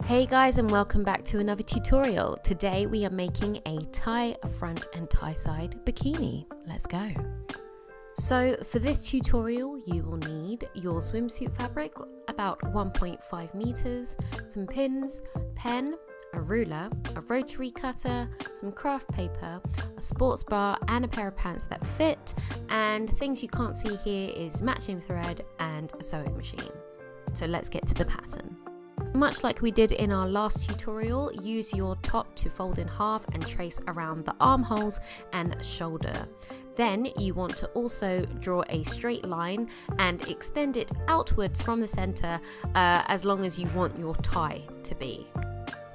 Hey guys, and welcome back to another tutorial. Today we are making a tie front and tie side bikini. Let's go. So for this tutorial you will need your swimsuit fabric, about 1.5 meters, some pins, pen, a ruler, a rotary cutter, some craft paper, a sports bra and a pair of pants that fit, and things you can't see here is matching thread and a sewing machine. So let's get to the pattern. Much like we did in our last tutorial, use your top to fold in half and trace around the armholes and shoulder. Then you want to also draw a straight line and extend it outwards from the center as long as you want your tie to be.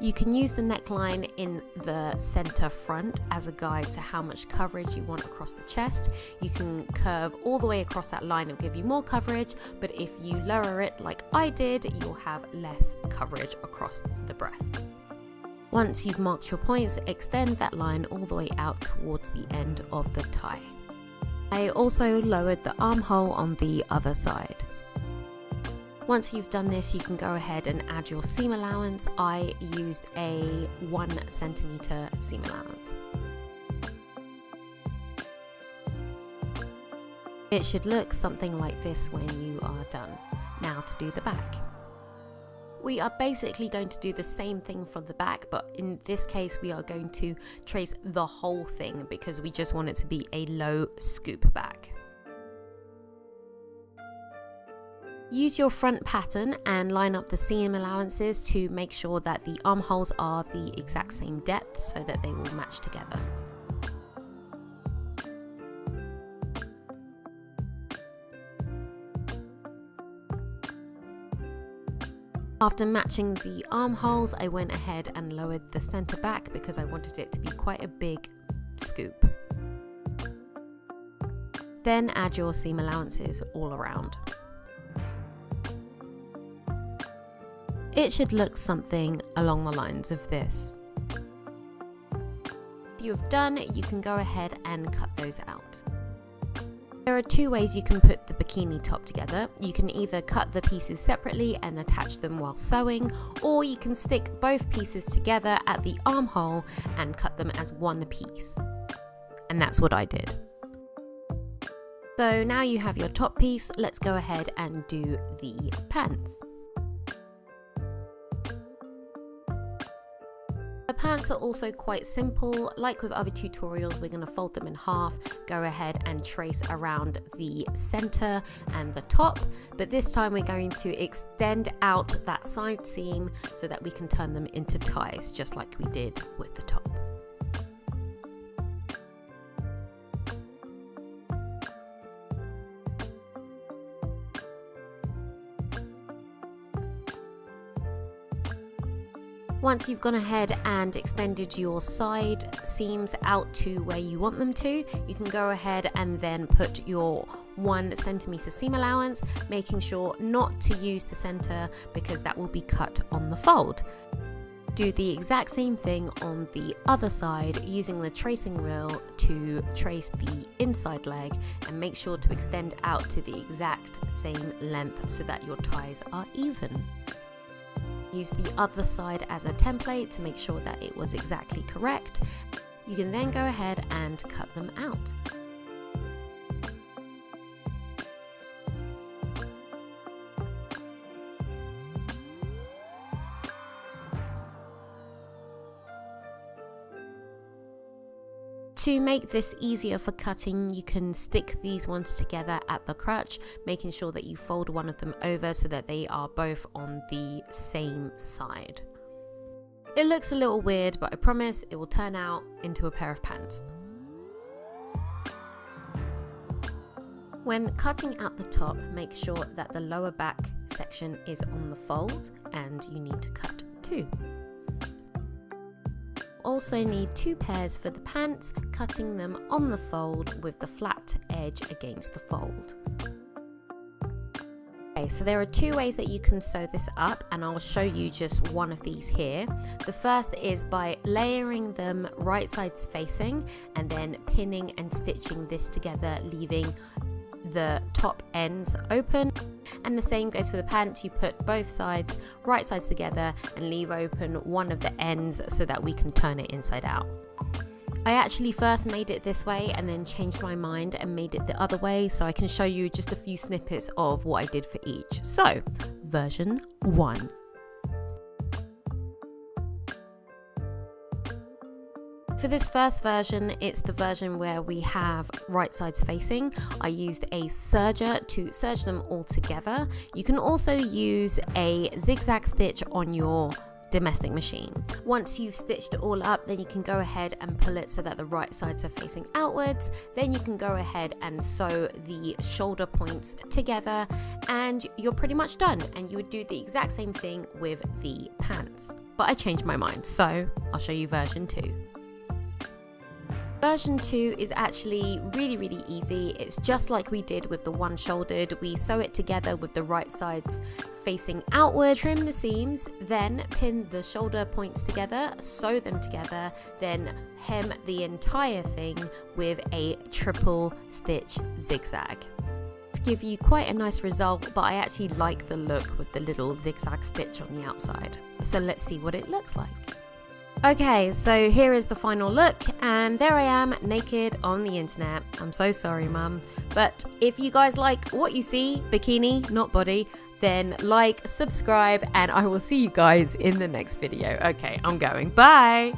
You can use the neckline in the center front as a guide to how much coverage you want across the chest. You can curve all the way across that line, it'll give you more coverage, but if you lower it like I did, you'll have less coverage across the breast. Once you've marked your points, extend that line all the way out towards the end of the tie. I also lowered the armhole on the other side. Once you've done this, you can go ahead and add your seam allowance. I used a 1 centimeter seam allowance. It should look something like this when you are done. Now to do the back. We are basically going to do the same thing for the back, but in this case we are going to trace the whole thing because we just want it to be a low scoop back. Use your front pattern and line up the seam allowances to make sure that the armholes are the exact same depth so that they will match together. After matching the armholes, I went ahead and lowered the center back because I wanted it to be quite a big scoop. Then add your seam allowances all around. It should look something along the lines of this. After you've done, you can go ahead and cut those out. There are two ways you can put the bikini top together. You can either cut the pieces separately and attach them while sewing, or you can stick both pieces together at the armhole and cut them as one piece. And that's what I did. So now you have your top piece, let's go ahead and do the pants. The pants are also quite simple. Like with other tutorials, we're going to fold them in half, go ahead and trace around the center and the top, but this time we're going to extend out that side seam so that we can turn them into ties, just like we did with the top. Once you've gone ahead and extended your side seams out to where you want them to, you can go ahead and then put your 1 centimeter seam allowance, making sure not to use the center because that will be cut on the fold. Do the exact same thing on the other side using the tracing wheel to trace the inside leg and make sure to extend out to the exact same length so that your ties are even. Use the other side as a template to make sure that it was exactly correct. You can then go ahead and cut them out. To make this easier for cutting, you can stick these ones together at the crotch, making sure that you fold one of them over so that they are both on the same side. It looks a little weird, but I promise it will turn out into a pair of pants. When cutting out the top, make sure that the lower back section is on the fold and you need to cut 2. Also need 2 pairs for the pants, cutting them on the fold with the flat edge against the fold. Okay, so there are 2 ways that you can sew this up, and I'll show you just one of these here. The first is by layering them right sides facing and then pinning and stitching this together, leaving the top ends open. And the same goes for the pants. You put both sides, right sides together, and leave open one of the ends so that we can turn it inside out. I actually first made it this way and then changed my mind and made it the other way, so I can show you just a few snippets of what I did for each. So, version 1. For this first version, it's the version where we have right sides facing. I used a serger to serge them all together. You can also use a zigzag stitch on your domestic machine. Once you've stitched it all up, then you can go ahead and pull it so that the right sides are facing outwards. Then you can go ahead and sew the shoulder points together and you're pretty much done. And you would do the exact same thing with the pants. But I changed my mind, so I'll show you version 2. Version 2 is actually really easy. It's just like we did with the one shouldered. We sew it together with the right sides facing outward, trim the seams, then pin the shoulder points together, sew them together, then hem the entire thing with a triple stitch zigzag. Give you quite a nice result, but I actually like the look with the little zigzag stitch on the outside. So let's see what it looks like. Okay, so here is the final look, and there I am naked on the internet. I'm so sorry, mum. But if you guys like what you see, bikini, not body, then like, subscribe, and I will see you guys in the next video. Okay, I'm going. Bye!